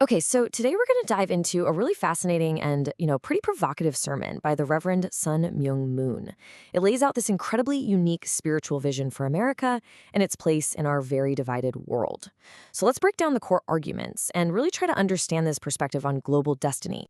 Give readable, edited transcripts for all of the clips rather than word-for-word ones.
Okay, so today we're going to dive into a really fascinating and, pretty provocative sermon by the Reverend Sun Myung Moon. It lays out this incredibly unique spiritual vision for America and its place in our very divided world. So let's break down the core arguments and really try to understand this perspective on global destiny.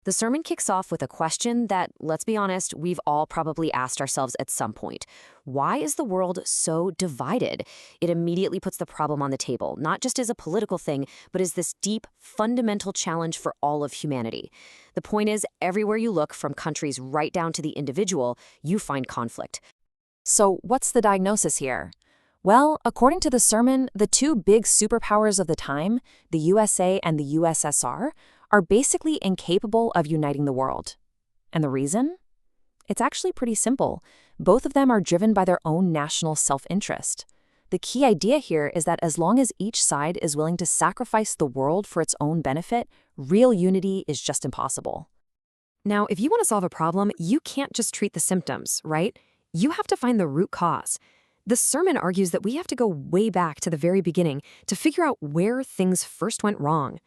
The sermon kicks off with a question that, let's be honest, we've all probably asked ourselves at some point. Why is the world so divided? It immediately puts the problem on the table, not just as a political thing, but as this deep, fundamental challenge for all of humanity. The point is, everywhere you look, from countries right down to the individual, you find conflict. So, what's the diagnosis here? Well, according to the sermon, the two big superpowers of the time, the USA and the USSR, are basically incapable of uniting the world. And the reason? It's actually pretty simple. Both of them are driven by their own national self-interest. The key idea here is that as long as each side is willing to sacrifice the world for its own benefit, real unity is just impossible. Now, if you want to solve a problem, you can't just treat the symptoms, right? You have to find the root cause. The sermon argues that we have to go way back to the very beginning to figure out where things first went wrong.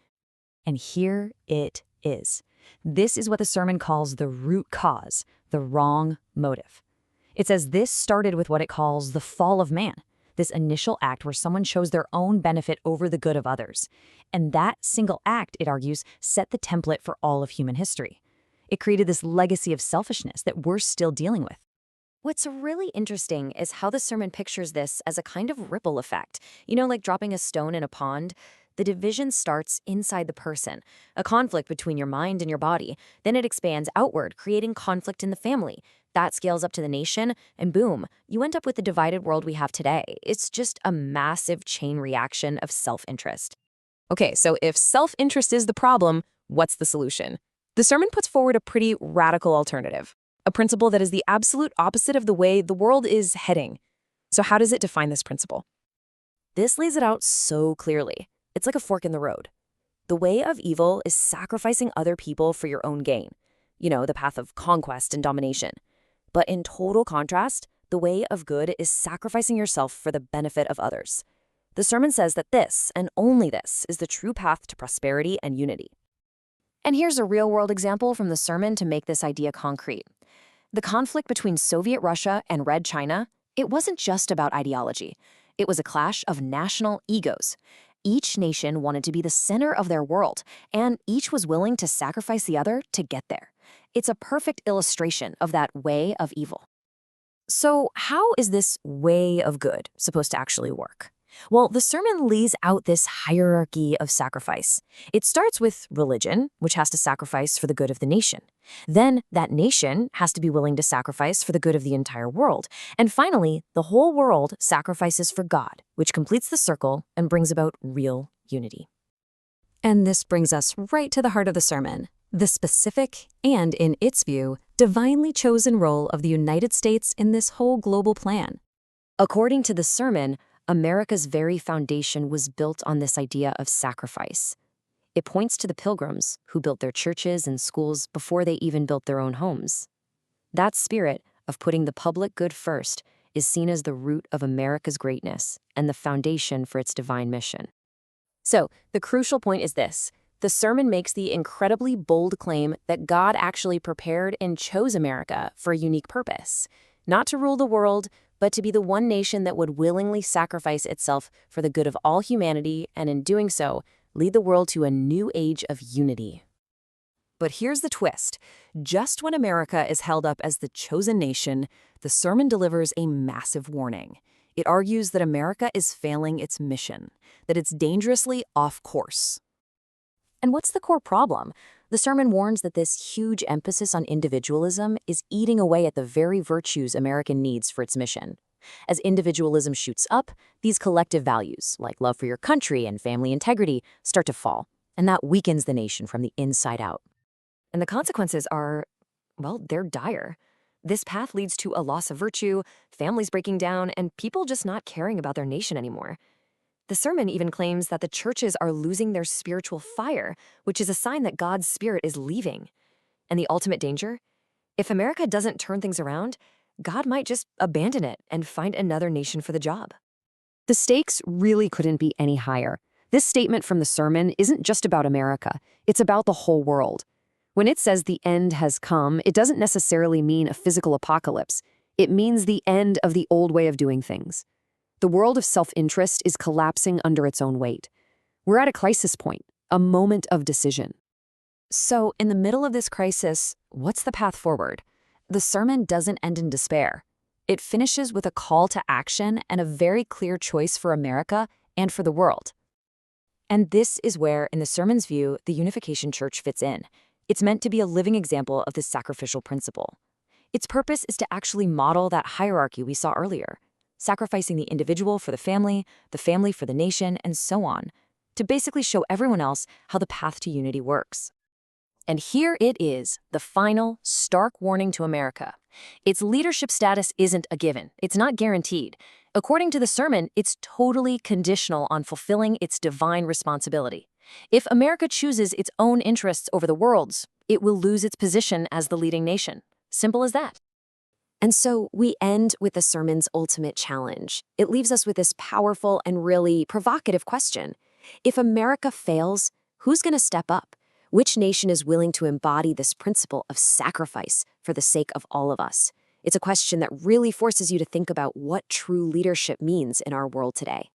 And here it is. This is what the sermon calls the root cause, the wrong motive. It says this started with what it calls the fall of man, this initial act where someone chose their own benefit over the good of others. And that single act, it argues, set the template for all of human history. It created this legacy of selfishness that we're still dealing with. What's really interesting is how the sermon pictures this as a kind of ripple effect. Like dropping a stone in a pond. The division starts inside the person, a conflict between your mind and your body. Then it expands outward, creating conflict in the family. That scales up to the nation, and boom, you end up with the divided world we have today. It's just a massive chain reaction of self-interest. Okay, so if self-interest is the problem, what's the solution? The sermon puts forward a pretty radical alternative, a principle that is the absolute opposite of the way the world is heading. So how does it define this principle? This lays it out so clearly. It's like a fork in the road. The way of evil is sacrificing other people for your own gain. The path of conquest and domination. But in total contrast, the way of good is sacrificing yourself for the benefit of others. The sermon says that this, and only this, is the true path to prosperity and unity. And here's a real-world example from the sermon to make this idea concrete. The conflict between Soviet Russia and Red China, it wasn't just about ideology. It was a clash of national egos. Each nation wanted to be the center of their world, and each was willing to sacrifice the other to get there. It's a perfect illustration of that way of evil. So how is this way of good supposed to actually work? Well, the sermon lays out this hierarchy of sacrifice. It starts with religion, which has to sacrifice for the good of the nation. Then that nation has to be willing to sacrifice for the good of the entire world. And finally, the whole world sacrifices for God, which completes the circle and brings about real unity. And this brings us right to the heart of the sermon, the specific and, in its view, divinely chosen role of the United States in this whole global plan. According to the sermon, America's very foundation was built on this idea of sacrifice. It points to the Pilgrims who built their churches and schools before they even built their own homes. That spirit of putting the public good first is seen as the root of America's greatness and the foundation for its divine mission. So, the crucial point is this. The sermon makes the incredibly bold claim that God actually prepared and chose America for a unique purpose, not to rule the world, but to be the one nation that would willingly sacrifice itself for the good of all humanity and in doing so, lead the world to a new age of unity. But here's the twist. Just when America is held up as the chosen nation, the sermon delivers a massive warning. It argues that America is failing its mission, that it's dangerously off course. And what's the core problem? The sermon warns that this huge emphasis on individualism is eating away at the very virtues America needs for its mission. As individualism shoots up, these collective values, like love for your country and family integrity, start to fall, and that weakens the nation from the inside out. And the consequences are, well, they're dire. This path leads to a loss of virtue, families breaking down, and people just not caring about their nation anymore. The sermon even claims that the churches are losing their spiritual fire, which is a sign that God's Spirit is leaving. And the ultimate danger? If America doesn't turn things around, God might just abandon it and find another nation for the job. The stakes really couldn't be any higher. This statement from the sermon isn't just about America, it's about the whole world. When it says the end has come, it doesn't necessarily mean a physical apocalypse. It means the end of the old way of doing things. The world of self-interest is collapsing under its own weight. We're at a crisis point, a moment of decision. So, in the middle of this crisis, what's the path forward? The sermon doesn't end in despair. It finishes with a call to action and a very clear choice for America and for the world. And this is where, in the sermon's view, the Unification Church fits in. It's meant to be a living example of this sacrificial principle. Its purpose is to actually model that hierarchy we saw earlier, sacrificing the individual for the family for the nation, and so on, to basically show everyone else how the path to unity works. And here it is, the final, stark warning to America. Its leadership status isn't a given. It's not guaranteed. According to the sermon, it's totally conditional on fulfilling its divine responsibility. If America chooses its own interests over the world's, it will lose its position as the leading nation. Simple as that. And so we end with the sermon's ultimate challenge. It leaves us with this powerful and really provocative question. If America fails, who's going to step up? Which nation is willing to embody this principle of sacrifice for the sake of all of us? It's a question that really forces you to think about what true leadership means in our world today.